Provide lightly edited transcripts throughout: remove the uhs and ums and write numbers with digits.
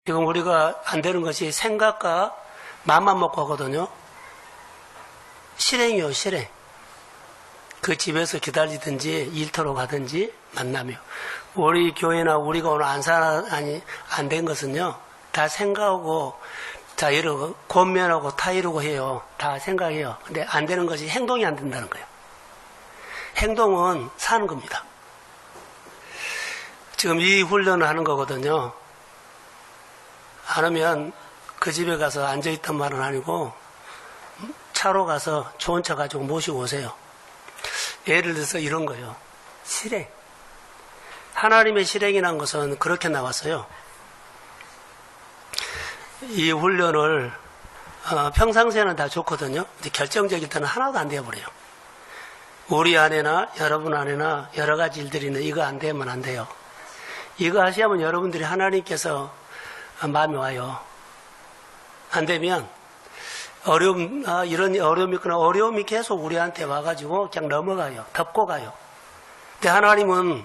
지금 우리가 안 되는 것이 생각과 마음만 먹고 하거든요. 실행이요, 실행. 그 집에서 기다리든지 일터로 가든지 만나며. 우리 교회나 우리가 오늘 안 된 것은요, 다 생각하고, 자, 이러고, 권면하고 다 이러고 해요. 다 생각해요. 근데 안 되는 것이 행동이 안 된다는 거예요. 행동은 사는 겁니다. 지금 이 훈련을 하는 거거든요. 안 하면 그 집에 가서 앉아있단 말은 아니고 차로 가서 좋은 차 가지고 모시고 오세요. 예를 들어서 이런 거예요. 실행. 하나님의 실행이라는 것은 그렇게 나왔어요. 이 훈련을 평상시에는 다 좋거든요. 근데 결정적일 때는 하나도 안 되어버려요. 우리 안에나 여러분 안에나 여러 가지 일들이 있는데 이거 안 되면 안 돼요. 이거 하시면 여러분들이 하나님께서 마음이 와요. 안 되면 이런 어려움이 있거나 어려움이 계속 우리한테 와가지고 그냥 넘어가요. 덮고 가요. 근데 하나님은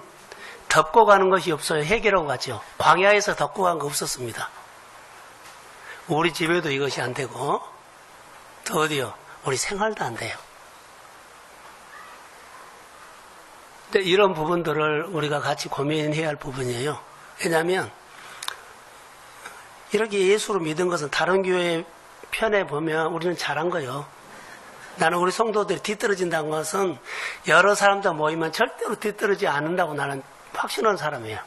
덮고 가는 것이 없어요. 해결하고 가죠. 광야에서 덮고 간 거 없었습니다. 우리 집에도 이것이 안 되고 또 어디요? 우리 생활도 안 돼요. 근데 이런 부분들을 우리가 같이 고민해야 할 부분이에요. 왜냐하면 이렇게 예수를 믿은 것은 다른 교회 편에 보면 우리는 잘한 거예요. 나는 우리 성도들이 뒤떨어진다는 것은 여러 사람들 모이면 절대로 뒤떨어지지 않는다고 나는 확신하는 사람이에요.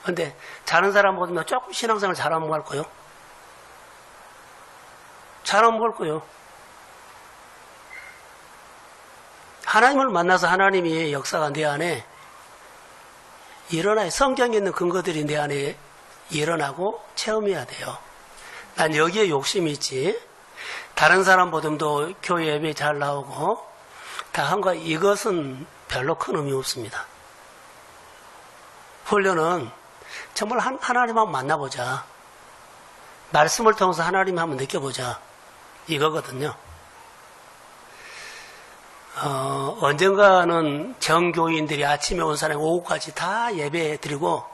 그런데 잘하는 사람 보면 조금 신앙생활 잘하면 뭐 할 거요? 잘하면 뭐 할 거요? 하나님을 만나서 하나님이 역사가 내 안에 일어나요. 성경에 있는 근거들이 내 안에 일어나고 체험해야 돼요. 난 여기에 욕심이 있지. 다른 사람보다도 교회 예배 잘 나오고 다 한 거 이것은 별로 큰 의미 없습니다. 훈련은 정말 하나님 한번 만나보자. 말씀을 통해서 하나님 한번 느껴보자. 이거거든요. 언젠가는 정교인들이 아침에 온 사람이 오후까지 다 예배 드리고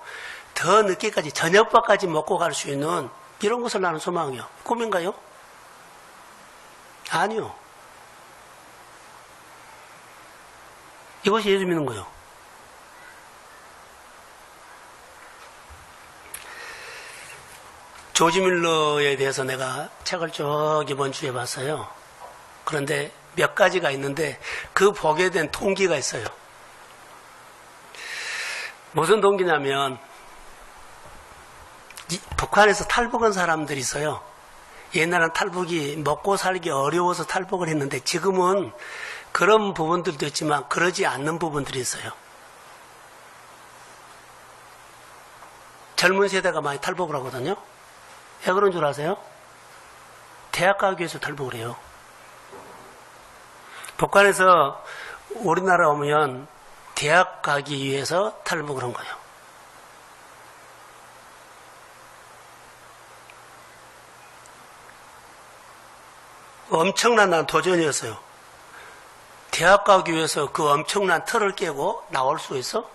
더 늦게까지 저녁밥까지 먹고 갈 수 있는 이런 것을 나는 소망이요. 꿈인가요? 아니요. 이것이 예수 믿는 거예요. 조지 밀러에 대해서 내가 책을 쭉 이번 주에 봤어요. 그런데 몇 가지가 있는데 그 보게 된 동기가 있어요. 무슨 동기냐면 북한에서 탈북한 사람들이 있어요. 옛날엔 탈북이 먹고 살기 어려워서 탈북을 했는데 지금은 그런 부분들도 있지만 그러지 않는 부분들이 있어요. 젊은 세대가 많이 탈북을 하거든요. 왜 그런 줄 아세요? 대학 가기 위해서 탈북을 해요. 북한에서 우리나라 오면 대학 가기 위해서 탈북을 한 거예요. 엄청난 도전이었어요. 대학 가기 위해서 그 엄청난 틀을 깨고 나올 수 있어?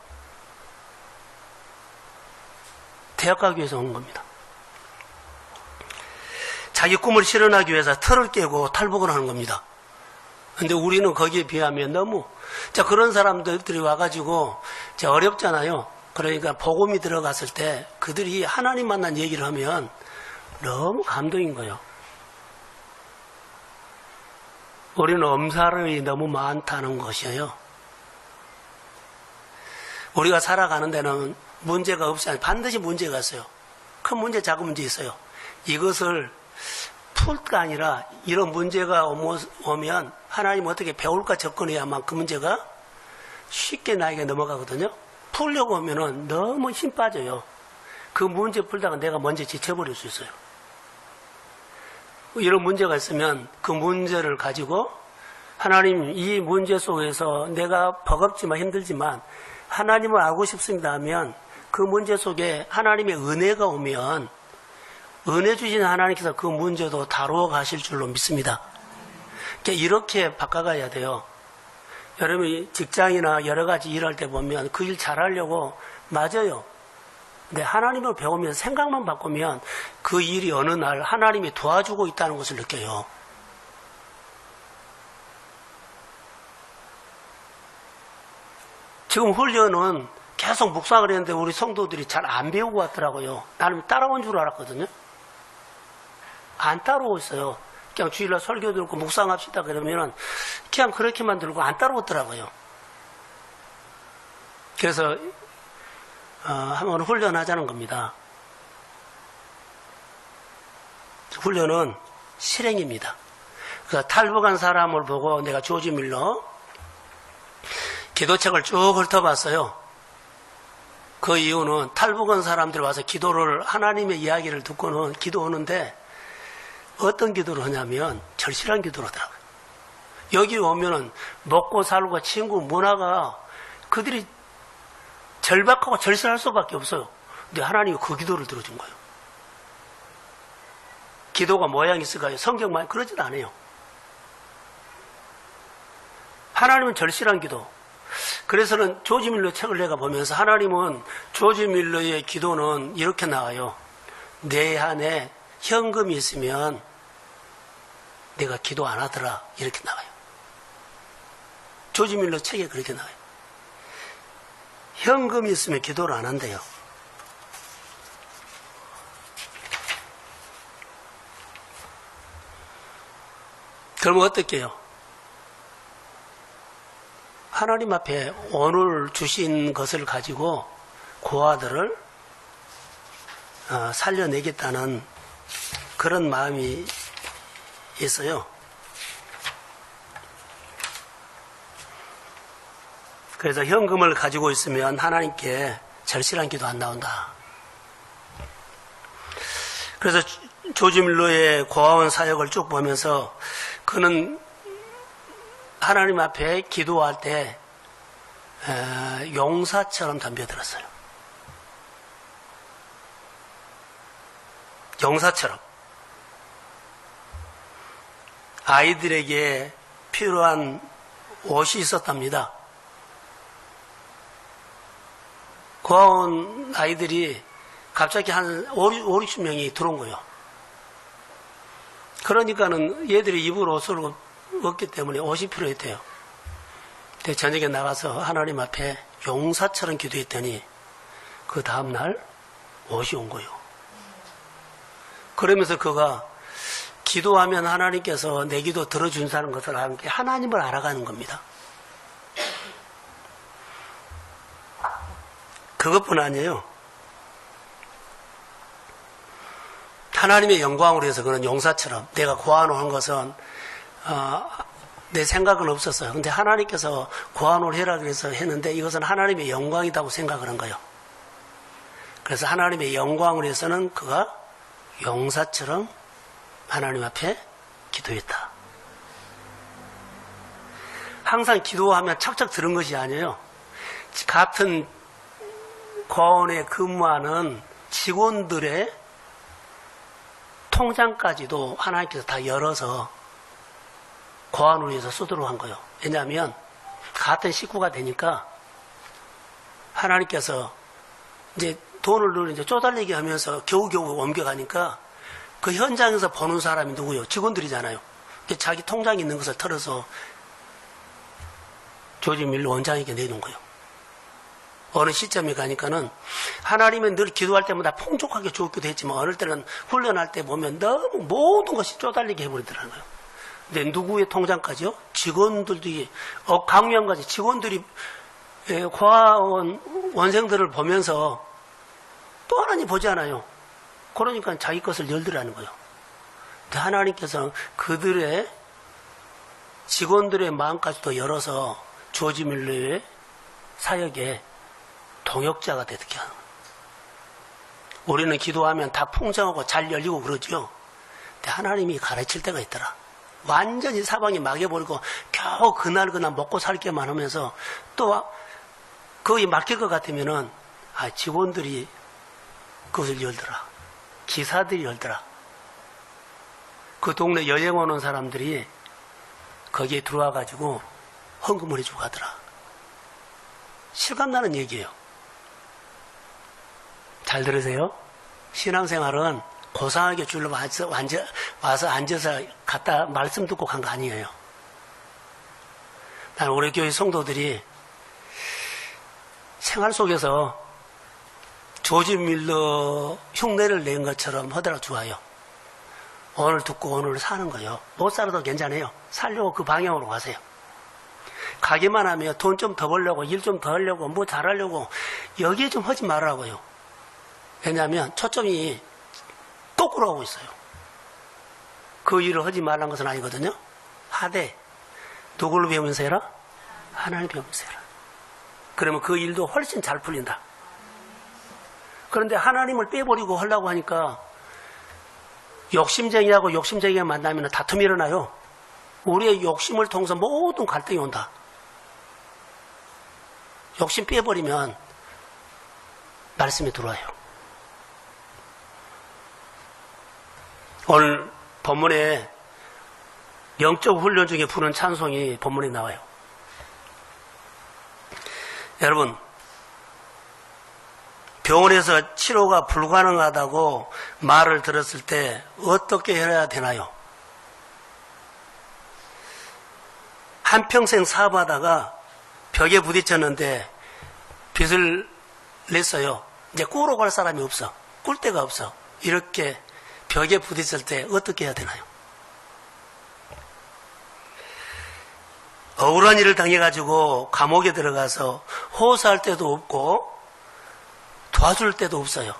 대학 가기 위해서 온 겁니다. 자기 꿈을 실현하기 위해서 틀을 깨고 탈북을 하는 겁니다. 근데 우리는 거기에 비하면 너무, 그런 사람들이 와가지고, 어렵잖아요. 그러니까 복음이 들어갔을 때 그들이 하나님 만난 얘기를 하면 너무 감동인 거예요. 우리는 엄살이 너무 많다는 것이에요. 우리가 살아가는 데는 문제가 없이 아니 반드시 문제가 있어요. 큰 문제, 작은 문제 있어요. 이것을 풀가 아니라 이런 문제가 오면 하나님 어떻게 배울까 접근해야만 그 문제가 쉽게 나에게 넘어가거든요. 풀려고 하면은 너무 힘 빠져요. 그 문제 풀다가 내가 먼저 지쳐버릴 수 있어요. 이런 문제가 있으면 그 문제를 가지고 하나님 이 문제 속에서 내가 버겁지만 힘들지만 하나님을 알고 싶습니다 하면 그 문제 속에 하나님의 은혜가 오면 은혜 주신 하나님께서 그 문제도 다루어 가실 줄로 믿습니다. 이렇게 바꿔가야 돼요. 여러분이 직장이나 여러 가지 일할 때 보면 그 일 잘하려고 맞아요. 근데 하나님을 배우면서 생각만 바꾸면 그 일이 어느 날 하나님이 도와주고 있다는 것을 느껴요. 지금 훈련은 계속 묵상을 했는데 우리 성도들이 잘 안 배우고 왔더라고요. 나는 따라온 줄 알았거든요. 안 따라오고 있어요. 그냥 주일날 설교 듣고 묵상합시다 그러면은 그냥 그렇게만 들고 안 따라오더라고요. 그래서 한번 훈련하자는 겁니다. 훈련은 실행입니다. 그래서 탈북한 사람을 보고 내가 조지 밀러 기도책을 쭉 훑어봤어요. 그 이유는 탈북한 사람들이 와서 기도를 하나님의 이야기를 듣고는 기도하는데 어떤 기도를 하냐면 절실한 기도를 하더라고요. 여기 오면은 먹고 살고 친구 문화가 그들이 절박하고 절실할 수밖에 없어요. 근데 하나님이 그 기도를 들어준 거예요. 기도가 모양이 있을까요? 성경만 그러진 않아요. 하나님은 절실한 기도. 그래서는 조지 밀러 책을 내가 보면서 하나님은 조지 밀러의 기도는 이렇게 나와요. 내 안에 현금이 있으면 내가 기도 안 하더라. 이렇게 나와요. 조지 밀러 책에 그렇게 나와요. 현금이 있으면 기도를 안 한대요. 그러면 어떻게 해요? 하나님 앞에 오늘 주신 것을 가지고 고아들을 살려내겠다는 그런 마음이 있어요. 그래서 현금을 가지고 있으면 하나님께 절실한 기도 안 나온다. 그래서 조지 밀러의 고아원 사역을 쭉 보면서 그는 하나님 앞에 기도할 때 용사처럼 덤벼들었어요. 용사처럼. 아이들에게 필요한 옷이 있었답니다. 고아원 아이들이 갑자기 한 50명이 들어온 거예요. 그러니까는 얘들이 입을 옷을 없기 때문에 옷이 필요했대요. 근데 저녁에 나가서 하나님 앞에 용사처럼 기도했더니 그 다음날 옷이 온 거예요. 그러면서 그가 기도하면 하나님께서 내 기도 들어준다는 것을 함께 하나님을 알아가는 겁니다. 그것뿐 아니에요. 하나님의 영광으로 해서 그런 용사처럼 내가 고아노한 것은 내 생각은 없었어요. 근데 하나님께서 고아노를 해라 그래서 했는데 이것은 하나님의 영광이라고 생각을 한 거예요. 그래서 하나님의 영광으로 해서는 그가 용사처럼 하나님 앞에 기도했다. 항상 기도하면 척척 들은 것이 아니에요. 같은 고아원에 근무하는 직원들의 통장까지도 하나님께서 다 열어서 고아원을 위해서 쓰도록 한 거예요. 왜냐하면 같은 식구가 되니까 하나님께서 이제 돈을 이제 쪼달리게 하면서 겨우겨우 옮겨가니까 그 현장에서 보는 사람이 누구예요? 직원들이잖아요. 자기 통장에 있는 것을 털어서 조지 밀러 원장에게 내놓은 거예요. 어느 시점에 가니까는 하나님은 늘 기도할 때마다 풍족하게 주었기도 했지만 어느 때는 훈련할 때 보면 너무 모든 것이 쪼달리게 해버리더라는 거예요. 근데 누구의 통장까지요? 직원들이 강명까지 직원들이 고아원 원생들을 보면서 또 하나님 보지 않아요. 그러니까 자기 것을 열더라는 거예요. 근데 하나님께서는 그들의 직원들의 마음까지도 열어서 조지 밀러의 사역에 동역자가 되게 하는 거예요. 우리는 기도하면 다 풍성하고 잘 열리고 그러죠. 근데 하나님이 가르칠 때가 있더라. 완전히 사방이 막혀버리고 겨우 그날 먹고 살게만 하면서 또 거의 막힐 것 같으면은 직원들이 그것을 열더라. 기사들이 열더라. 그 동네 여행 오는 사람들이 거기에 들어와가지고 헌금을 해주고 가더라. 실감나는 얘기예요. 잘 들으세요. 신앙생활은 고상하게 줄로 와서 앉아서 갖다 말씀 듣고 간 거 아니에요. 나는 우리 교회 성도들이 생활 속에서 조지 밀러 흉내를 낸 것처럼 하더라도 좋아요. 오늘 듣고 오늘 사는 거요. 못 살아도 괜찮아요. 살려고 그 방향으로 가세요. 가기만 하면 돈 좀 더 벌려고, 일 좀 더 하려고, 뭐 잘하려고 여기에 좀 하지 말라고요. 왜냐하면 초점이 거꾸로 하고 있어요. 그 일을 하지 말라는 것은 아니거든요. 하되 누구를 배우면서 해라? 하나님을 배우면서 해라. 그러면 그 일도 훨씬 잘 풀린다. 그런데 하나님을 빼버리고 하려고 하니까 욕심쟁이하고 욕심쟁이가 만나면 다툼이 일어나요. 우리의 욕심을 통해서 모든 갈등이 온다. 욕심 빼버리면 말씀이 들어와요. 오늘 본문에 영적 훈련 중에 부른 찬송이 본문에 나와요. 여러분, 병원에서 치료가 불가능하다고 말을 들었을 때 어떻게 해야 되나요? 한평생 사업하다가 벽에 부딪혔는데 빚을 냈어요. 이제 꾸러 갈 사람이 없어. 꿀 데가 없어. 이렇게 벽에 부딪힐 때 어떻게 해야 되나요? 억울한 일을 당해가지고 감옥에 들어가서 호소할 때도 없고 도와줄 때도 없어요.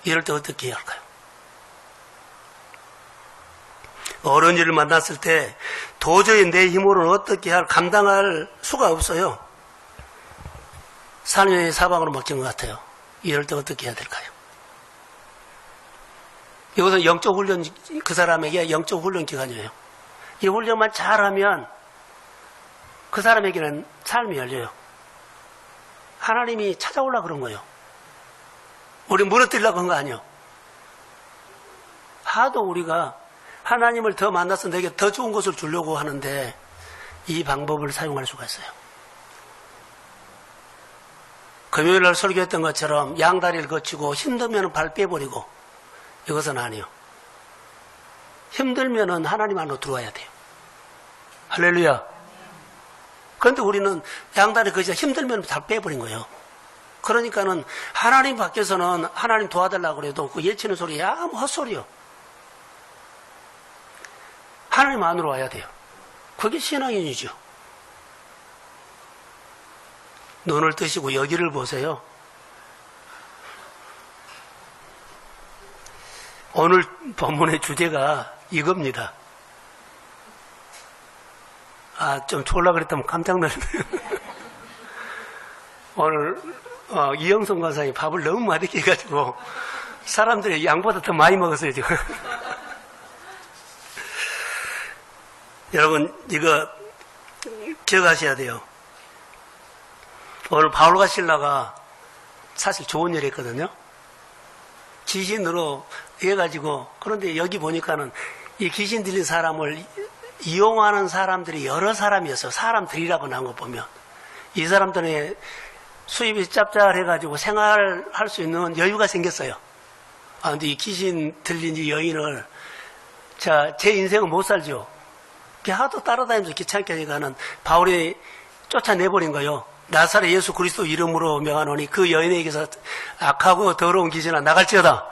이럴 때 어떻게 해야 할까요? 어려운 일을 만났을 때 도저히 내 힘으로는 어떻게 감당할 수가 없어요. 삶의 사방으로 먹힌 것 같아요. 이럴 때 어떻게 해야 될까요? 이것은 영적 훈련, 그 사람에게 영적 훈련 기간이에요. 이 훈련만 잘하면 그 사람에게는 삶이 열려요. 하나님이 찾아오려고 그런 거예요. 우리 무너뜨리려고 한 거 아니에요. 하도 우리가 하나님을 더 만나서 내게 더 좋은 것을 주려고 하는데 이 방법을 사용할 수가 있어요. 금요일날 설교했던 것처럼 양다리를 거치고 힘들면 발 빼버리고 이것은 아니에요. 힘들면 하나님 안으로 들어와야 돼요. 할렐루야. 그런데 우리는 양다리 거치고 힘들면 다 빼버린 거예요. 그러니까는 하나님 밖에서는 하나님 도와달라고 그래도 그 예치는 소리 아무 헛소리요. 하나님 안으로 와야 돼요. 그게 신앙인이죠. 눈을 뜨시고 여기를 보세요. 오늘 본문의 주제가 이겁니다. 좀 졸라 그랬다면 깜짝 놀랐네요. 오늘 이영선 권사님이 밥을 너무 맛있게 해가지고 사람들이 양보다 더 많이 먹었어요 지금. 여러분 이거 기억하셔야 돼요. 오늘 바울과 실라가 사실 좋은 일을 했거든요. 귀신으로 해가지고, 그런데 여기 보니까는 이 귀신 들린 사람을 이용하는 사람들이 여러 사람이었어요. 사람들이라고 나온 거 보면 이 사람들의 수입이 짭짤해가지고 생활할 수 있는 여유가 생겼어요. 근데 이 귀신 들린 이 여인을 제 인생은 못 살죠. 하도 따라다니면서 귀찮게 하니까는 바울이 쫓아내버린 거예요. 나사렛 예수 그리스도 이름으로 명하노니 그 여인에게서 악하고 더러운 귀신아 나갈지어다.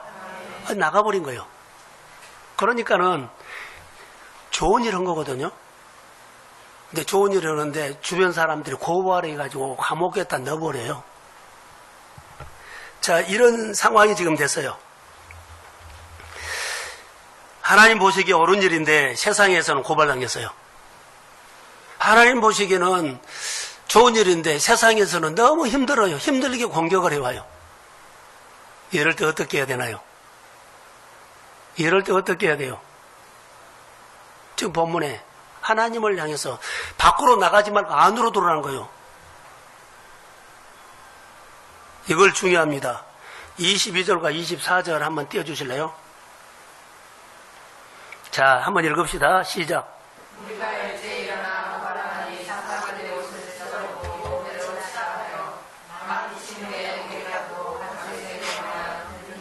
나가버린 거예요. 그러니까는 좋은 일 한 거거든요. 근데 좋은 일을 하는데 주변 사람들이 고발을 해가지고 감옥에다 넣어버려요. 자, 이런 상황이 지금 됐어요. 하나님 보시기에 옳은 일인데 세상에서는 고발당했어요. 하나님 보시기에는 좋은 일인데 세상에서는 너무 힘들어요. 힘들게 공격을 해와요. 이럴 때 어떻게 해야 되나요? 이럴 때 어떻게 해야 돼요? 지금 본문에 하나님을 향해서 밖으로 나가지 말고 안으로 들어오라는 거예요. 이걸 중요합니다. 22절과 24절 한번 띄워주실래요? 자, 한번 읽읍시다. 시작. 우리가 일제 일어나 바람하니 상상하되 옷을 찢어버리고 몸대로 시작하여 망치심에 우리라도 한쪽에 되면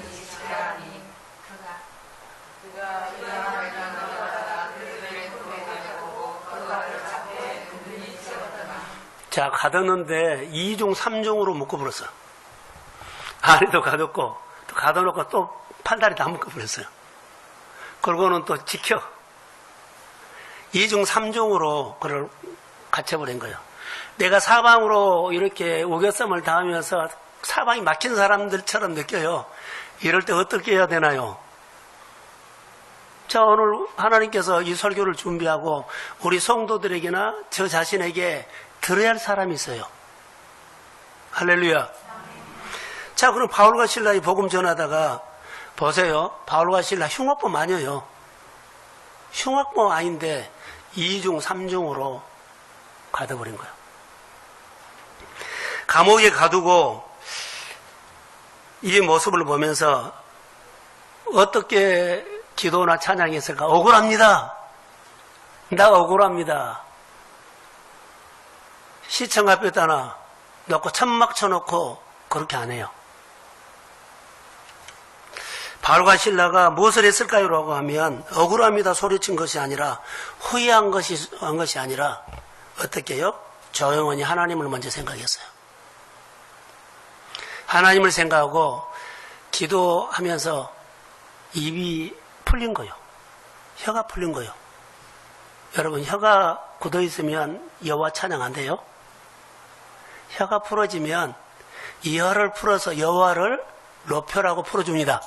자, 가뒀는데 2중 3중으로 묶어버렸어. 아내도 가뒀고 또 가둬놓고 또 팔다리 다 묶어버렸어요. 그러고는 또 지켜 2중 3중으로 그걸 갇혀버린 거예요. 내가 사방으로 이렇게 우겨쌈을 당하면서 사방이 막힌 사람들처럼 느껴요. 이럴 때 어떻게 해야 되나요? 자, 오늘 하나님께서 이 설교를 준비하고 우리 성도들에게나 저 자신에게 들어야 할 사람이 있어요. 할렐루야. 자, 그럼 바울과 실라이 복음 전하다가 보세요. 바울과 실라 흉악범 아니에요. 흉악범 아닌데 2중 3중으로 가둬버린 거예요. 감옥에 가두고 이 모습을 보면서 어떻게 기도나 찬양했을까? 억울합니다. 나 억울합니다. 시청 앞에다나 놓고 천막 쳐놓고 그렇게 안 해요. 바울과 실라가 무엇을 했을까요? 라고 하면 억울합니다 소리친 것이 아니라 후회한 것이 아니라 어떻게 해요? 조용히 하나님을 먼저 생각했어요. 하나님을 생각하고 기도하면서 입이 풀린 거예요. 혀가 풀린 거예요. 여러분, 혀가 굳어 있으면 여호와 찬양 안 돼요? 혀가 풀어지면 이 혀를 풀어서 여호와를 높여라고 풀어줍니다.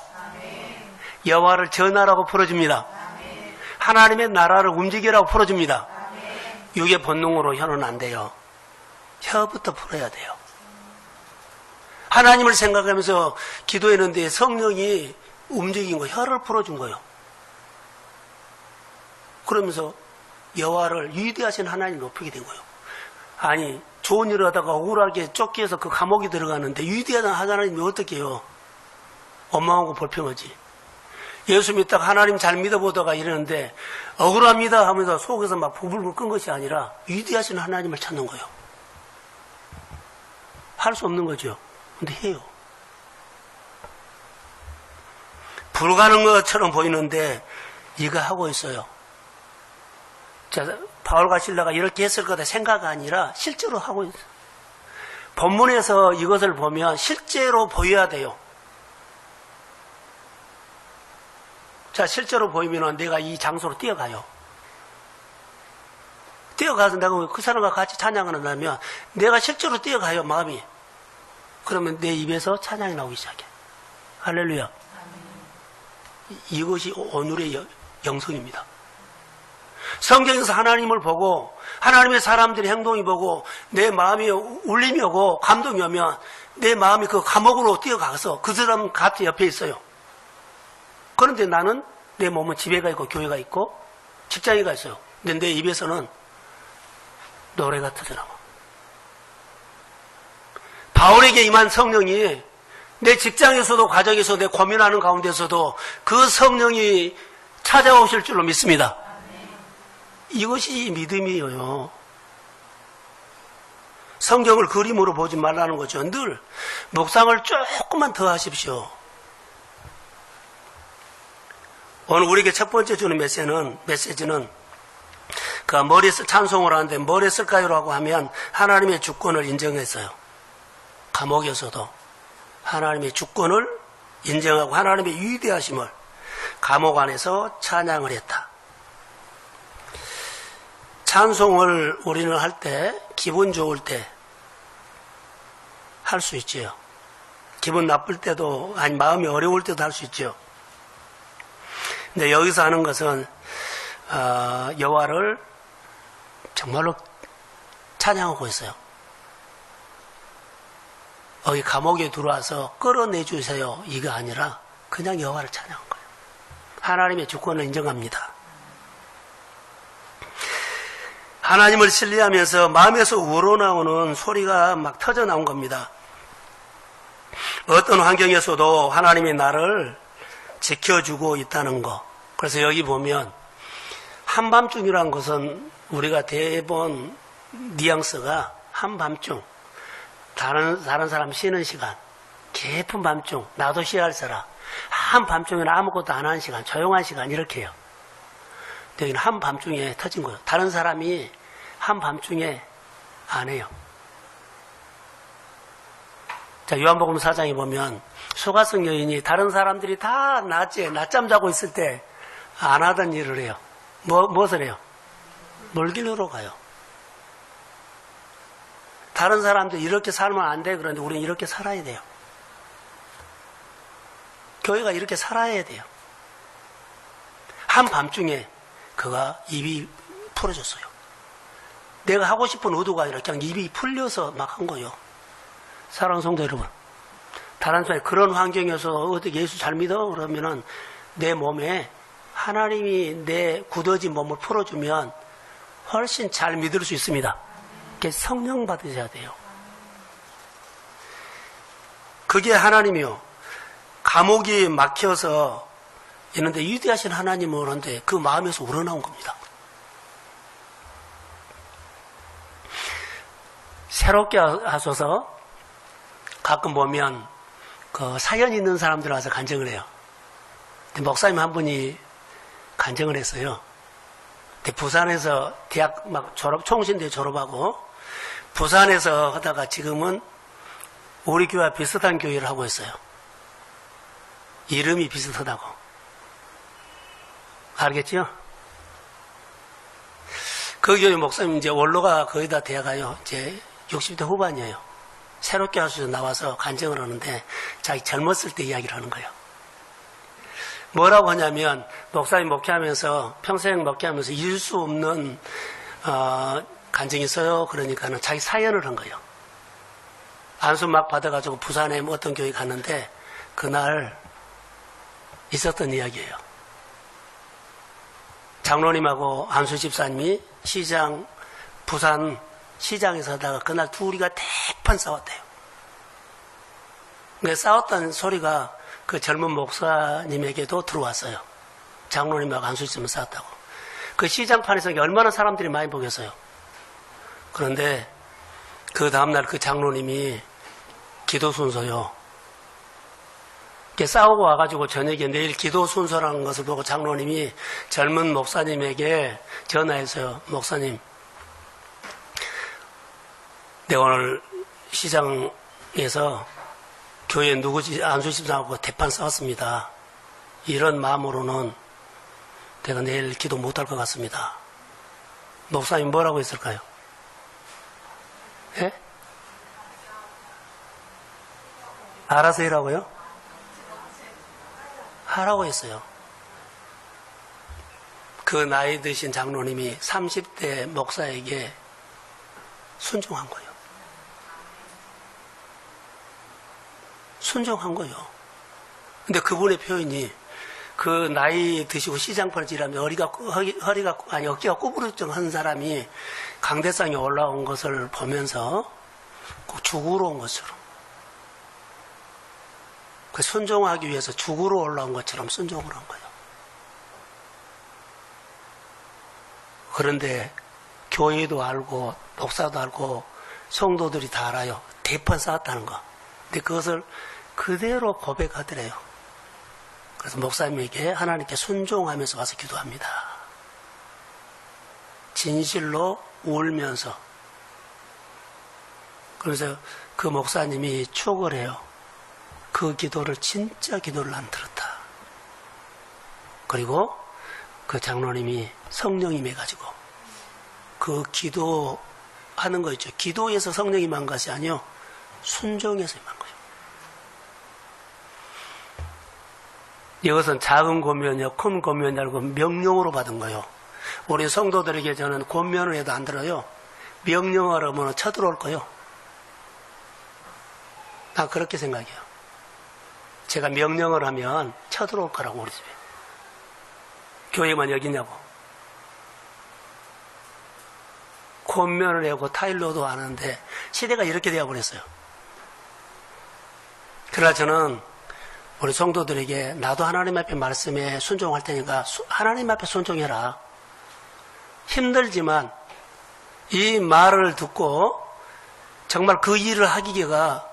여호와를 전하라고 풀어줍니다. 하나님의 나라를 움직이라고 풀어줍니다. 육의 본능으로 혀는 안 돼요. 혀부터 풀어야 돼요. 하나님을 생각하면서 기도했는데 성령이 움직인 거, 혀를 풀어준 거예요. 그러면서 여호와를 위대하신 하나님 높이게 된 거예요. 아니, 좋은 일을 하다가 억울하게 쫓겨서 그 감옥에 들어가는데 위대한 하나님이 어떻게 해요? 원망하고 불평하지. 예수 믿다가 하나님 잘 믿어보다가 이러는데 억울합니다 하면서 속에서 막 부불부불 끈 것이 아니라 위대하신 하나님을 찾는 거예요. 할 수 없는 거죠. 근데 해요. 불가능한 것처럼 보이는데 이거 하고 있어요. 자, 바울과 실라가 이렇게 했을 거다 생각이 아니라 실제로 하고 있어요. 본문에서 이것을 보면 실제로 보여야 돼요. 자, 실제로 보이면 내가 이 장소로 뛰어가요. 뛰어가서 내가 그 사람과 같이 찬양을 한다면 내가 실제로 뛰어가요, 마음이. 그러면 내 입에서 찬양이 나오기 시작해. 할렐루야. 이것이 오늘의 영성입니다. 성경에서 하나님을 보고 하나님의 사람들의 행동이 보고 내 마음이 울림이 오고 감동이 오면 내 마음이 그 감옥으로 뛰어가서 그 사람 같이 옆에 있어요. 그런데 나는 내 몸은 집에가 있고 교회가 있고 직장에가 있어요. 근데 내 입에서는 노래가 터져나와. 바울에게 임한 성령이 내 직장에서도 가정에서 내 고민하는 가운데서도 그 성령이 찾아오실 줄로 믿습니다. 이것이 믿음이에요. 성경을 그림으로 보지 말라는 거죠. 늘 묵상을 조금만 더 하십시오. 오늘 우리에게 첫 번째 주는 메시지는 그 머리에 찬송을 하는데 뭘 했을까요라고 하면 하나님의 주권을 인정했어요. 감옥에서도 하나님의 주권을 인정하고 하나님의 위대하심을 감옥 안에서 찬양을 했다. 찬송을 우리는 할 때 기분 좋을 때 할 수 있지요. 기분 나쁠 때도 아니 마음이 어려울 때도 할 수 있죠. 근데 여기서 하는 것은 여호와를 정말로 찬양하고 있어요. 여기 감옥에 들어와서 끌어내주세요 이거 아니라 그냥 여호와를 찬양한 거예요. 하나님의 주권을 인정합니다. 하나님을 신뢰하면서 마음에서 우러나오는 소리가 막 터져 나온 겁니다. 어떤 환경에서도 하나님이 나를 지켜주고 있다는 거. 그래서 여기 보면 한밤중이라는 것은 우리가 대부분 뉘앙스가 한밤중, 다른 사람 쉬는 시간, 깊은 밤중, 나도 쉬어야 할 사람. 한밤중에는 아무것도 안 하는 시간, 조용한 시간 이렇게 해요. 근데 여기는 한밤중에 터진 거예요. 다른 사람이 한밤중에 안 해요. 자, 요한복음 4장에 보면 소가성 여인이 다른 사람들이 다 낮에 낮잠 자고 있을 때 안 하던 일을 해요. 무엇을 해요? 멀길로 가요. 다른 사람들 이렇게 살면 안 돼. 그런데 우리는 이렇게 살아야 돼요. 교회가 이렇게 살아야 돼요. 한밤중에 그가 입이 풀어졌어요. 내가 하고 싶은 의도가 아니라 그냥 입이 풀려서 막 한 거예요. 사랑하는 성도 여러분, 다른 사람이 그런 환경에서 어떻게 예수 잘 믿어? 그러면은 내 몸에 하나님이 내 굳어진 몸을 풀어주면 훨씬 잘 믿을 수 있습니다. 그게 성령 받으셔야 돼요. 그게 하나님이요. 감옥이 막혀서 있는데 위대하신 하나님은 그런데 그 마음에서 우러나온 겁니다. 새롭게 하셔서 가끔 보면 그 사연 있는 사람들 와서 간증을 해요. 근데 목사님 한 분이 간증을 했어요. 근데 부산에서 대학 막 총신대 졸업하고 부산에서 하다가 지금은 우리 교회와 비슷한 교회를 하고 있어요. 이름이 비슷하다고. 알겠죠? 그 교회 목사님 이제 원로가 거의 다 돼가요. 이제 60대 후반이에요. 새롭게 하셔서 나와서 간증을 하는데 자기 젊었을 때 이야기를 하는 거예요. 뭐라고 하냐면 목사님 목회하면서 평생 목회하면서 잊을 수 없는 간증이 있어요. 그러니까는 자기 사연을 한 거예요. 안수 막 받아가지고 부산에 뭐 어떤 교회 갔는데 그날 있었던 이야기예요. 장로님하고 안수 집사님이 부산 시장에서 하다가 그날 둘이가 대판 싸웠대요. 근데 싸웠던 소리가 그 젊은 목사님에게도 들어왔어요. 장로님하고 안수 집사님 싸웠다고. 그 시장판에서 얼마나 사람들이 많이 보겠어요. 그런데 그 다음날 그 장로님이 기도 순서요. 이렇게 싸우고 와가지고 저녁에 내일 기도 순서라는 것을 보고 장로님이 젊은 목사님에게 전화해서요. 목사님, 내가 오늘 시장에서 교회 누구지 안수집사하고 대판 싸웠습니다. 이런 마음으로는 내가 내일 기도 못할 것 같습니다. 목사님 뭐라고 했을까요? 예? 알아서 해라고요? 하라고 했어요. 그 나이 드신 장로님이 30대 목사에게 순종한 거예요. 순종한 거예요. 근데 그분의 표현이 그 나이 드시고 시장판을 지나면 어깨가 구부러져 한 사람이 강대상에 올라온 것을 보면서 꼭 죽으러 온 것처럼 그 순종하기 위해서 죽으러 올라온 것처럼 순종을 한 거예요. 그런데 교회도 알고 목사도 알고 성도들이 다 알아요. 대판 싸웠다는 거. 근데 그것을 그대로 고백하더래요. 그래서 목사님에게 하나님께 순종하면서 와서 기도합니다. 진실로 울면서. 그래서 그 목사님이 추억을 해요. 그 기도를 진짜 기도를 안 들었다. 그리고 그 장로님이 성령이 임해가지고 그 기도하는 거 있죠. 기도에서 성령이 임한 것이 아니요. 순종에서 임한 거예요. 이것은 작은 권면이요, 큰 권면이 아니고 명령으로 받은 거예요. 우리 성도들에게 저는 권면을 해도 안 들어요. 명령을 하면 쳐들어올 거예요. 난 그렇게 생각해요. 제가 명령을 하면 쳐들어올 거라고 우리 집에. 교회만 여기냐고. 권면을 하고 타일로도 하는데 시대가 이렇게 되어버렸어요. 그러나 저는 우리 성도들에게 나도 하나님 앞에 말씀에 순종할 테니까 하나님 앞에 순종해라. 힘들지만 이 말을 듣고 정말 그 일을 하기가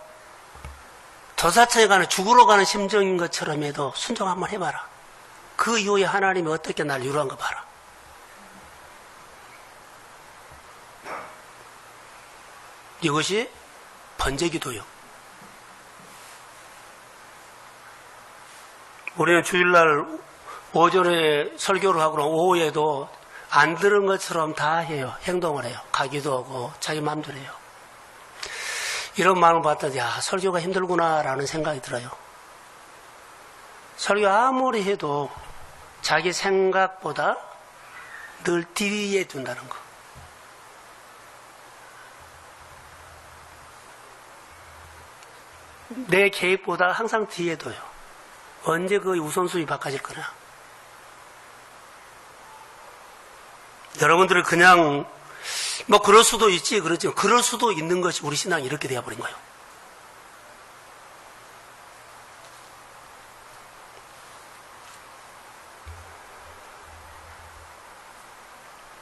도사처에 가는 죽으러 가는 심정인 것처럼 해도 순종 한번 해봐라. 그 이후에 하나님이 어떻게 날 위로한 거 봐라. 이것이 번제기도요. 우리는 주일날 오전에 설교를 하고 오후에도 안 들은 것처럼 다 해요. 행동을 해요. 가기도 하고 자기 마음대로 해요. 이런 마음을 봤더니 야, 설교가 힘들구나라는 생각이 들어요. 설교 아무리 해도 자기 생각보다 늘 뒤에 둔다는 거. 내 계획보다 항상 뒤에 둬요. 언제 그 우선순위 바꿔질 거나. 여러분들은 그냥 뭐 그럴 수도 있지 그렇죠. 그럴 수도 있는 것이 우리 신앙이 이렇게 되어버린 거예요.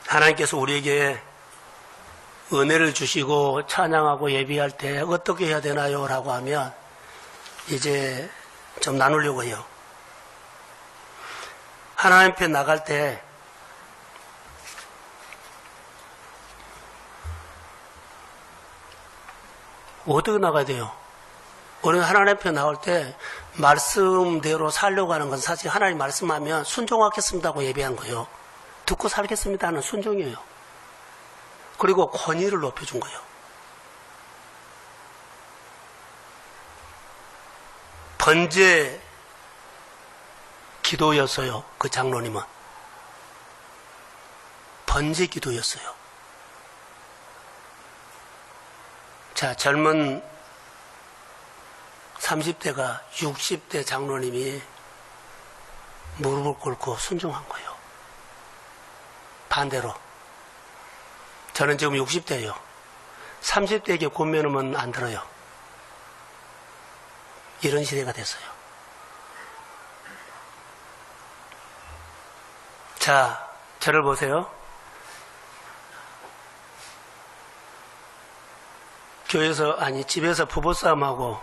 하나님께서 우리에게 은혜를 주시고 찬양하고 예비할 때 어떻게 해야 되나요? 라고 하면 이제 좀 나누려고 해요. 하나님 앞에 나갈 때 어떻게 나가야 돼요? 우리는 하나님 앞에 나올 때 말씀대로 살려고 하는 건 사실 하나님 말씀하면 순종하겠습니다고 예배한 거예요. 듣고 살겠습니다는 순종이에요. 그리고 권위를 높여준 거예요. 번제 기도였어요. 그 장로님은. 번제 기도였어요. 자, 젊은 30대가 60대 장로님이 무릎을 꿇고 순종한 거예요. 반대로. 저는 지금 60대예요. 30대에게 권면하면 안 들어요. 이런 시대가 됐어요. 자, 저를 보세요. 교회에서, 아니, 집에서 부부싸움하고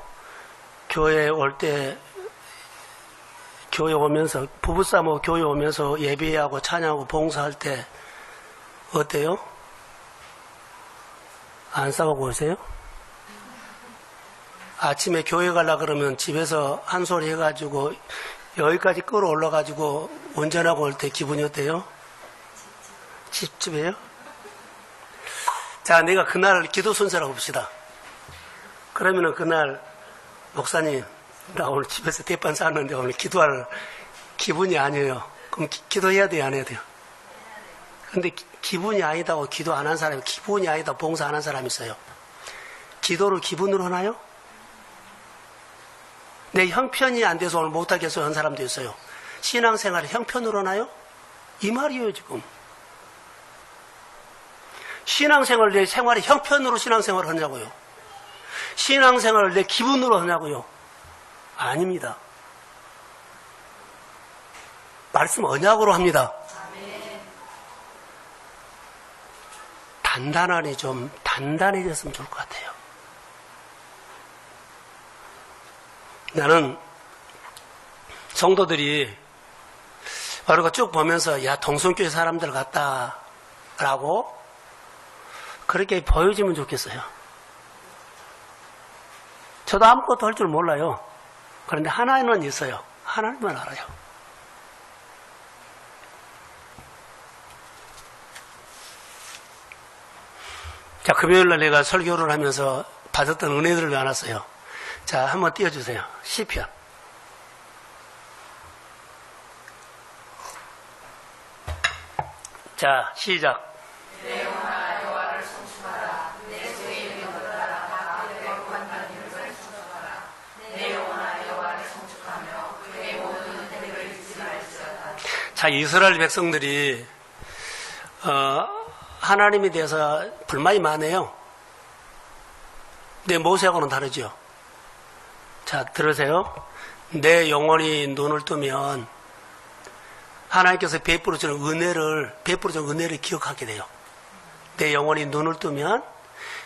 교회 올 때, 교회 오면서, 부부싸움하고 교회 오면서 예배하고 찬양하고 봉사할 때, 어때요? 안 싸우고 오세요? 아침에 교회 가려고 그러면 집에서 한 소리 해가지고 여기까지 끌어올라가지고 운전하고 올 때 기분이 어때요? 찝찝해요? 자, 내가 그날 기도 순서라고 봅시다. 그러면은 그날 목사님, 나 오늘 집에서 대판 쌌는데 오늘 기도할 기분이 아니에요. 그럼 기도해야 돼요, 안 해야 돼요? 근데 기분이 아니다고 기도 안 한 사람이, 기분이 아니다 봉사 안 한 사람이 있어요. 기도를 기분으로 하나요? 내 형편이 안 돼서 오늘 못하겠어 한 사람도 있어요. 신앙생활을 형편으로 하나요? 이 말이에요, 지금. 신앙생활을 내 생활의 형편으로 신앙생활을 하냐고요? 신앙생활을 내 기분으로 하냐고요? 아닙니다. 말씀 언약으로 합니다. 단단하니 좀 단단해졌으면 좋을 것 같아요. 나는 성도들이 우리가 쭉 보면서 야, 동성교회 사람들 같다라고 그렇게 보여지면 좋겠어요. 저도 아무것도 할 줄 몰라요. 그런데 하나는 있어요. 하나님만 알아요. 자, 금요일날 내가 설교를 하면서 받았던 은혜들을 나눴어요. 자, 한번 띄워주세요. 시편. 자, 시작. 내 영혼아 여호와를 송축하라. 내 죄의 명을 따라 마음에 구한다는 일을 송축하라. 내 영혼아 여호와를 송축하며 그의 모든 은혜를 잊지 말지어다. 자, 이스라엘 백성들이 하나님에 대해서 불만이 많아요. 근데 모세하고는 다르죠. 자, 들으세요. 내 영혼이 눈을 뜨면 하나님께서 베풀어주는 은혜를 기억하게 돼요. 내 영혼이 눈을 뜨면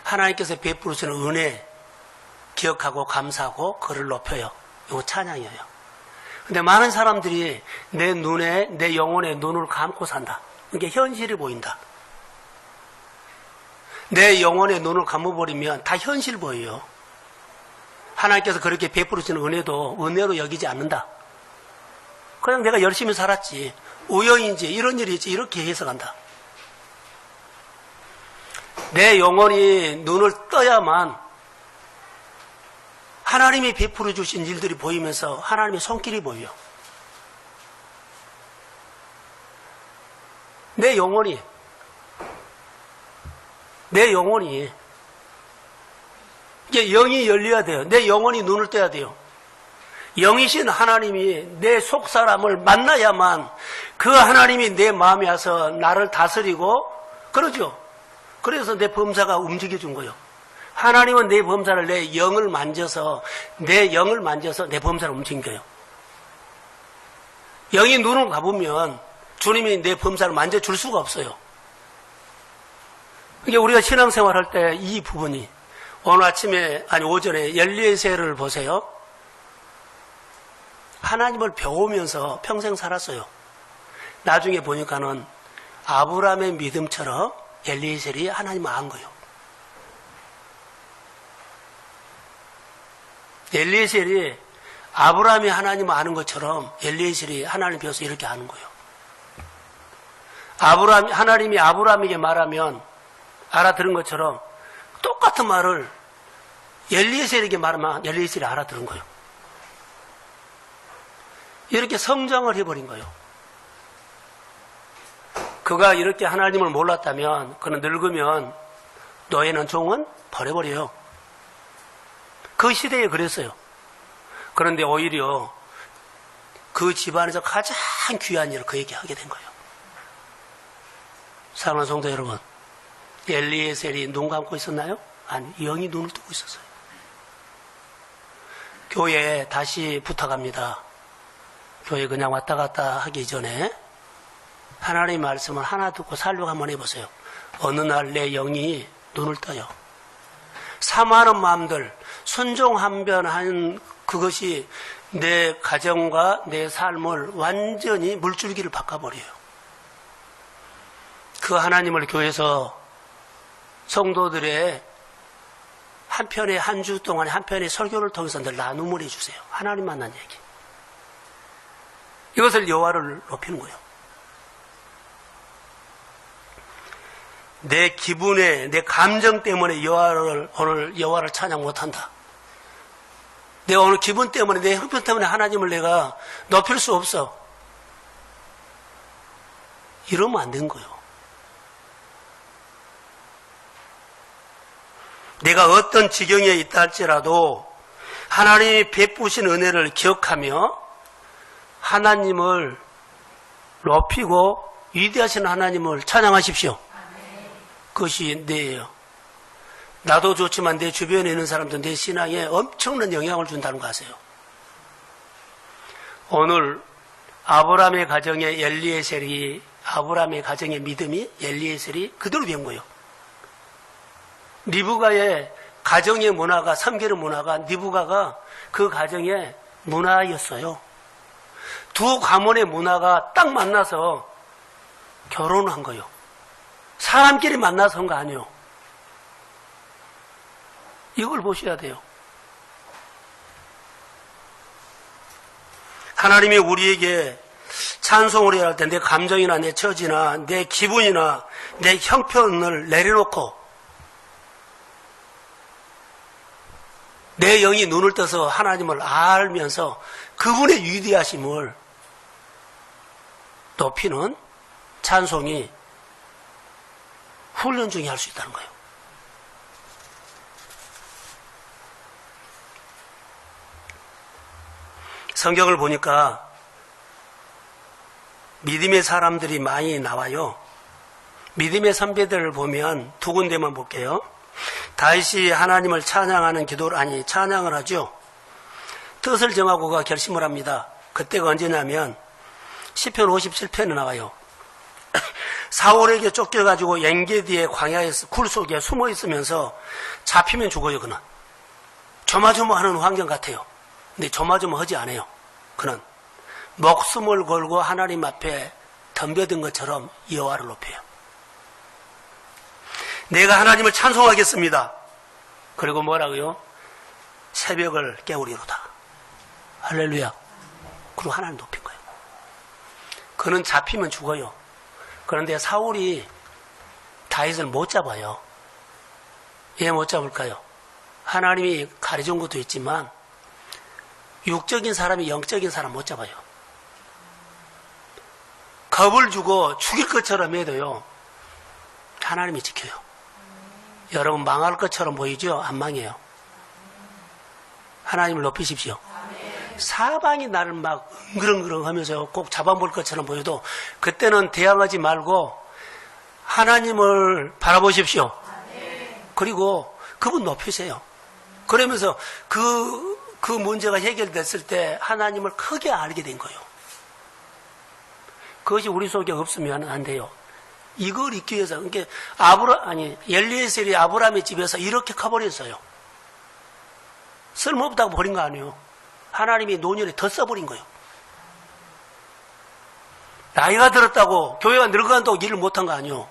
하나님께서 베풀어주는 은혜, 기억하고 감사하고 그를 높여요. 이거 찬양이에요. 근데 많은 사람들이 내 눈에, 내 영혼에 눈을 감고 산다. 이게 현실이 보인다. 내 영혼에 눈을 감아버리면 다 현실 보여요. 하나님께서 그렇게 베풀어주는 은혜도 은혜로 여기지 않는다. 그냥 내가 열심히 살았지, 우연인지 이런 일이 있지, 이렇게 해석한다. 내 영혼이 눈을 떠야만 하나님이 베풀어 주신 일들이 보이면서 하나님의 손길이 보여요. 내 영혼이 이게 영이 열려야 돼요. 내 영혼이 눈을 떠야 돼요. 영이신 하나님이 내 속사람을 만나야만 그 하나님이 내 마음에 와서 나를 다스리고 그러죠. 그래서 내 범사가 움직여준 거예요. 하나님은 내 범사를, 내 영을 만져서 내 범사를 움직여요. 영이 눈을 감으면 주님이 내 범사를 만져줄 수가 없어요. 이게 우리가 신앙생활 할 때 이 부분이, 오늘 아침에, 오전에 엘리에셀을 보세요. 하나님을 배우면서 평생 살았어요. 나중에 보니까는 아브라함의 믿음처럼 엘리에셀이 하나님을 안 거예요. 엘리에셀이 아브라함이 하나님을 아는 것처럼 엘리에셀이 하나님 배워서 이렇게 아는 거예요. 하나님이 아브라함에게 말하면 알아들은 것처럼 똑같은 말을 엘리에셀에게 말하면 엘리에셀이 알아들은 거예요. 이렇게 성장을 해버린 거예요. 그가 이렇게 하나님을 몰랐다면, 그는 늙으면 노예는 종은 버려버려요. 그 시대에 그랬어요. 그런데 오히려 그 집안에서 가장 귀한 일을 그에게 하게 된 거예요. 사랑하는 성도 여러분, 엘리에셀이 눈 감고 있었나요? 아니, 영이 눈을 뜨고 있었어요. 교회에 다시 부탁합니다. 교회 그냥 왔다 갔다 하기 전에 하나님의 말씀을 하나 듣고 살려고 한번 해보세요. 어느 날 내 영이 눈을 떠요. 사모하는 마음들, 순종한변한 그것이 내 가정과 내 삶을 완전히 물줄기를 바꿔버려요. 그 하나님을 교회에서 성도들의 한편의 한 주 동안에 한편의 설교를 통해서 늘 나눔을 해주세요. 하나님 만난 얘기. 이것을 여호와를 높이는 거예요. 내 기분에, 내 감정 때문에 오늘 여호와를 찬양 못한다. 내 오늘 기분 때문에, 내 형편 때문에 하나님을 내가 높일 수 없어. 이러면 안 된 거예요. 내가 어떤 지경에 있다 할지라도 하나님이 베푸신 은혜를 기억하며 하나님을 높이고 위대하신 하나님을 찬양하십시오. 그것이 내예요. 나도 좋지만 내 주변에 있는 사람도 내 신앙에 엄청난 영향을 준다는 거 아세요? 오늘 아브라함의 가정에 아브라함의 가정의 믿음이 엘리에셀이 그대로 배운 거예요. 리브가의 가정의 문화가, 섬기는 문화가 리브가가 그 가정의 문화였어요. 두 가문의 문화가 딱 만나서 결혼을 한 거예요. 사람끼리 만나서 한 거 아니에요. 이걸 보셔야 돼요. 하나님이 우리에게 찬송을 해야 할 때 내 감정이나 내 처지나 내 기분이나 내 형편을 내려놓고 내 영이 눈을 떠서 하나님을 알면서 그분의 위대하심을 높이는 찬송이 훈련 중에 할 수 있다는 거예요. 성경을 보니까 믿음의 사람들이 많이 나와요. 믿음의 선배들을 보면 두 군데만 볼게요. 다윗이 하나님을 찬양하는 찬양을 하죠. 뜻을 정하고가 결심을 합니다. 그때가 언제냐면 시편 57편에 나와요. 사울에게 쫓겨가지고 엔게디의 광야에서 굴 속에 숨어 있으면서 잡히면 죽어요. 그는 조마조마하는 환경 같아요. 근데 조마조마하지 않아요. 그는 목숨을 걸고 하나님 앞에 덤벼든 것처럼 여호와를 높여요. 내가 하나님을 찬송하겠습니다. 그리고 뭐라고요? 새벽을 깨우리로다. 할렐루야. 그리고 하나님 높인 거예요. 그는 잡히면 죽어요. 그런데 사울이 다윗을 못 잡아요. 왜 못 잡을까요? 하나님이 가르쳐준 것도 있지만 육적인 사람이 영적인 사람 못 잡아요. 겁을 주고 죽일 것처럼 해도요, 하나님이 지켜요. 여러분 망할 것처럼 보이죠? 안 망해요. 하나님을 높이십시오. 사방이 나를 막 응그렁응그렁 하면서 꼭 잡아볼 것처럼 보여도 그때는 대항하지 말고 하나님을 바라보십시오. 그리고 그분 높이세요. 그러면서 그 문제가 해결됐을 때 하나님을 크게 알게 된 거예요. 그것이 우리 속에 없으면 안 돼요. 이걸 잊기 위해서, 그러니까 엘리에셀이 아브라함의 집에서 이렇게 커버렸어요. 쓸모없다고 버린 거 아니에요. 하나님이 노년에 더 써버린 거예요. 나이가 들었다고, 교회가 늙어간다고 일을 못한 거 아니에요.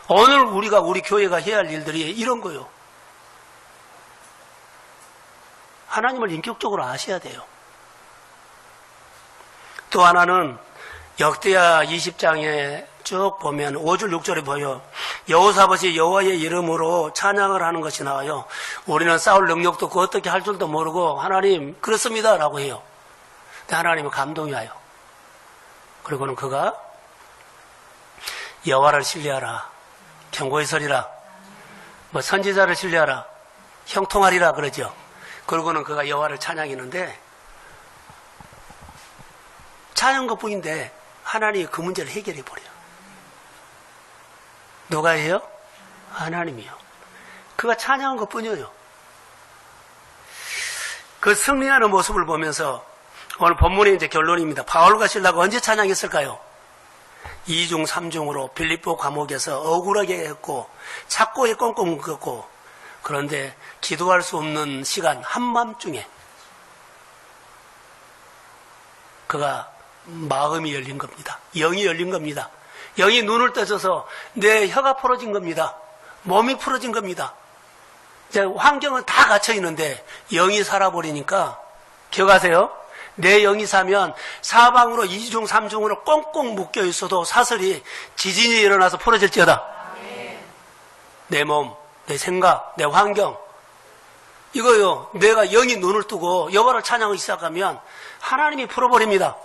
오늘 우리 교회가 해야 할 일들이 이런 거예요. 하나님을 인격적으로 아셔야 돼요. 또 하나는 역대하 20장에 쭉 보면 5절 6절에 보여 여호사밧이 여호와의 이름으로 찬양을 하는 것이 나와요. 우리는 싸울 능력도 없고 어떻게 할 줄도 모르고 하나님 그렇습니다 라고 해요. 근데 하나님은 감동이 와요. 그리고는 그가 여호와를 신뢰하라, 경고의 서리라, 선지자를 신뢰하라, 형통하리라 그러죠. 그리고는 그가 여호와를 찬양했는데 찬양 것뿐인데 하나님이 그 문제를 해결해 버려요. 누가 해요? 하나님이요. 그가 찬양한 것뿐이에요. 그 승리하는 모습을 보면서 오늘 본문의 이제 결론입니다. 바울과 실라가 언제 찬양했을까요? 2중 3중으로 빌립보 감옥에서 억울하게 했고 착고에 꽁꽁 묶였고, 그런데 기도할 수 없는 시간 한밤중에 그가 마음이 열린 겁니다. 영이 열린 겁니다. 영이 눈을 떠져서 내 혀가 풀어진 겁니다. 몸이 풀어진 겁니다. 이제 환경은 다 갇혀 있는데 영이 살아버리니까, 기억하세요? 내 영이 사면 사방으로 2중 3중으로 꽁꽁 묶여 있어도 사슬이 지진이 일어나서 풀어질지어다. 내 몸, 내 생각, 내 환경, 이거요, 내가 영이 눈을 뜨고 여호와를 찬양하기 시작하면 하나님이 풀어버립니다.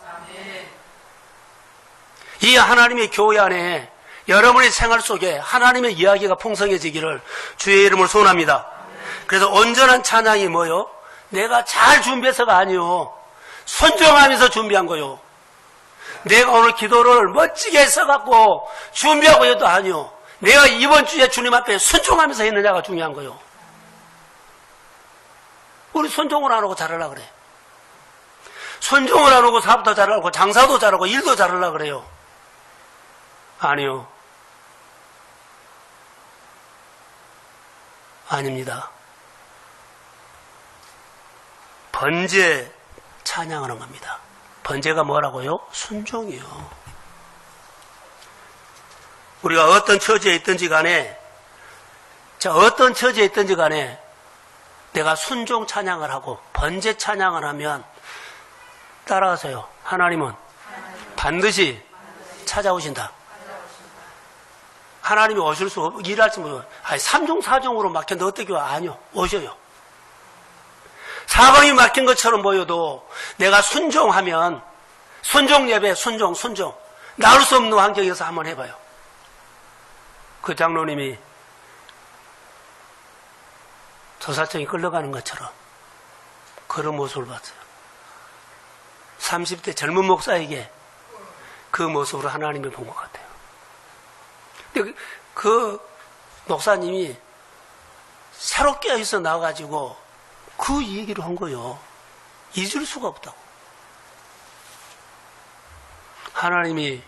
이 하나님의 교회 안에 여러분의 생활 속에 하나님의 이야기가 풍성해지기를 주의 이름으로 소원합니다. 그래서 온전한 찬양이 뭐요? 내가 잘 준비해서가 아니요, 순종하면서 준비한 거요. 내가 오늘 기도를 멋지게 써갖고 준비하고 해도 아니요, 내가 이번 주에 주님 앞에 순종하면서 했느냐가 중요한 거요. 우리 순종을 안 하고 잘하려고 그래. 순종을 안 하고 사업도 잘하고 장사도 잘하고 일도 잘하려고 그래요. 아니요. 아닙니다. 번제 찬양하는 겁니다. 번제가 뭐라고요? 순종이요. 우리가 어떤 처지에 있든지 간에, 어떤 처지에 있든지 간에 내가 순종 찬양을 하고 번제 찬양을 하면 따라하세요. 하나님은 반드시 찾아오신다. 하나님이 오실 수 없고 일할지 모르고, 3중 4중으로 막혔는데 어떻게 와? 아니요, 오셔요. 사방이 막힌 것처럼 보여도 내가 순종하면, 순종 예배, 순종 나올 수 없는 환경에서 한번 해봐요. 그 장로님이 도살장이 끌려가는 것처럼 그런 모습을 봤어요. 30대 젊은 목사에게 그 모습으로 하나님을 본 것 같아요. 근데 그 목사님이 새로 깨어있어 나와가지고 그 얘기를 한 거예요. 잊을 수가 없다고. 하나님이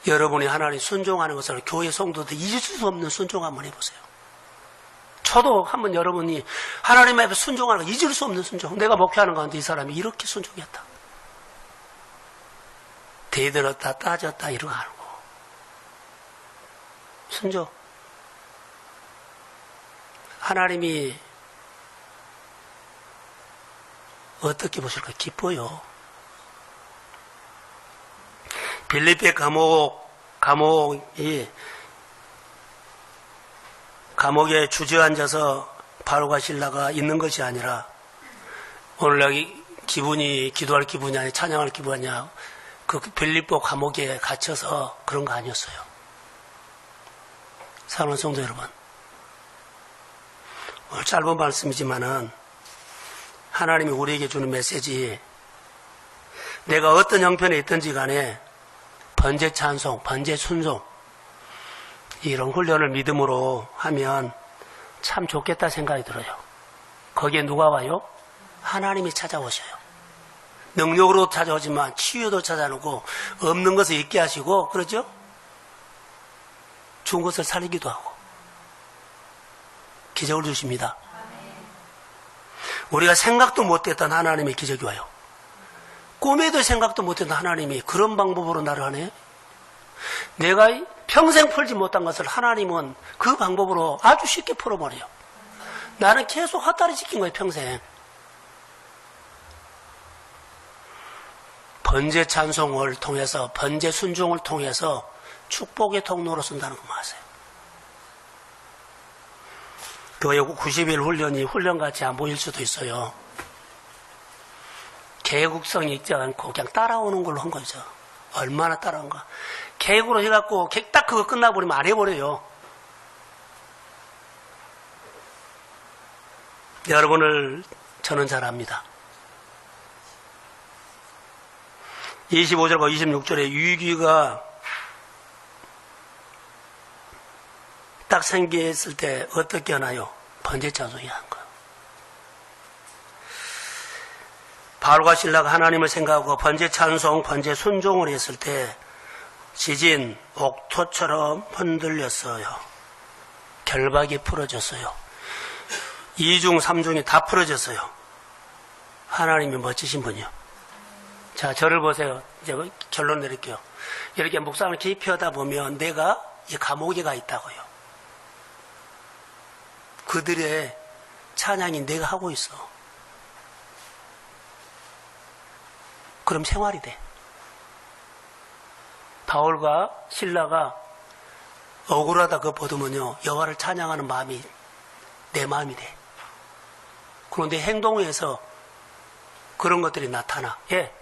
여러분이 하나님 순종하는 것을 교회 성도들 잊을 수 없는 순종 한번 해보세요. 저도 한번 여러분이 하나님 앞에 순종하는 거 잊을 수 없는 순종. 내가 목회하는 가운데 이 사람이 이렇게 순종했다. 대들었다 따졌다 이런 거 하는 거. 순종. 하나님이 어떻게 보실까? 기뻐요. 빌립보 감옥에 주저앉아서 바울과 실라가 있는 것이 아니라 오늘날 기분이 기도할 기분이 아니라 찬양할 기분이 아니라 그 빌립보 감옥에 갇혀서 그런 거 아니었어요. 사랑하는 성도 여러분, 오늘 짧은 말씀이지만은 하나님이 우리에게 주는 메시지, 내가 어떤 형편에 있든지 간에 번제 찬송, 번제 순종 이런 훈련을 믿음으로 하면 참 좋겠다 생각이 들어요. 거기에 누가 와요? 하나님이 찾아오셔요. 능력으로 찾아오지만 치유도 찾아오고 없는 것을 있게 하시고 그러죠? 죽은 것을 살리기도 하고 기적을 주십니다. 우리가 생각도 못했던 하나님의 기적이 와요. 꿈에도 생각도 못했던 하나님이 그런 방법으로 나를 하네. 내가 평생 풀지 못한 것을 하나님은 그 방법으로 아주 쉽게 풀어버려요. 나는 계속 헛다리 지킨 거예요, 평생. 번제 찬송을 통해서, 번제 순종을 통해서 축복의 통로로 쓴다는 거 아세요? 교회 90일 훈련이 훈련같이 안 보일 수도 있어요. 계획성이 있지 않고 그냥 따라오는 걸로 한 거죠. 얼마나 따라온가. 계획으로 해갖고 딱 그거 끝나버리면 안 해버려요. 여러분을 저는 잘 압니다. 25절과 26절에 유기가 딱 생겼을 때 어떻게 하나요? 번제 찬송이 한 거예요. 바울과 실라가 하나님을 생각하고 번제 찬송, 번제 순종을 했을 때 지진, 옥토처럼 흔들렸어요. 결박이 풀어졌어요. 2중, 3중이 다 풀어졌어요. 하나님이 멋지신 분이요. 자, 저를 보세요. 이제 결론 내릴게요. 이렇게 묵상을 깊이 하다 보면 내가 이 감옥에 가 있다고요. 그들의 찬양이 내가 하고 있어. 그럼 생활이 돼. 바울과 실라가 억울하다 그거 보더면요, 여호와를 찬양하는 마음이 내 마음이 돼. 그런데 행동에서 그런 것들이 나타나. 예,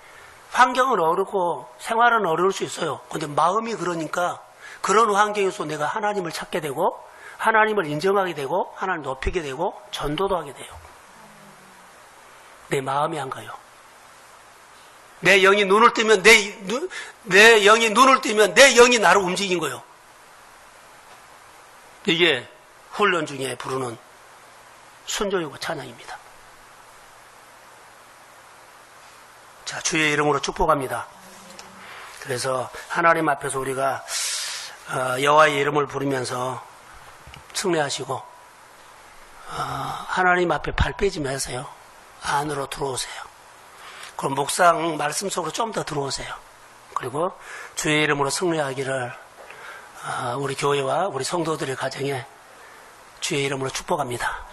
환경은 어렵고 생활은 어려울 수 있어요. 근데 마음이 그러니까 그런 환경에서 내가 하나님을 찾게 되고 하나님을 인정하게 되고 하나님을 높이게 되고 전도도 하게 돼요. 내 마음이 안 가요. 내 영이 눈을 뜨면 내 영이 눈을 뜨면 내 영이 나를 움직인 거예요. 이게 훈련 중에 부르는 순종이고 찬양입니다. 자, 주의 이름으로 축복합니다. 그래서 하나님 앞에서 우리가 여호와의 이름을 부르면서 승리하시고 하나님 앞에 발 빼지 마세요. 안으로 들어오세요. 그럼 묵상 말씀 속으로 좀 더 들어오세요. 그리고 주의 이름으로 승리하기를 우리 교회와 우리 성도들의 가정에 주의 이름으로 축복합니다.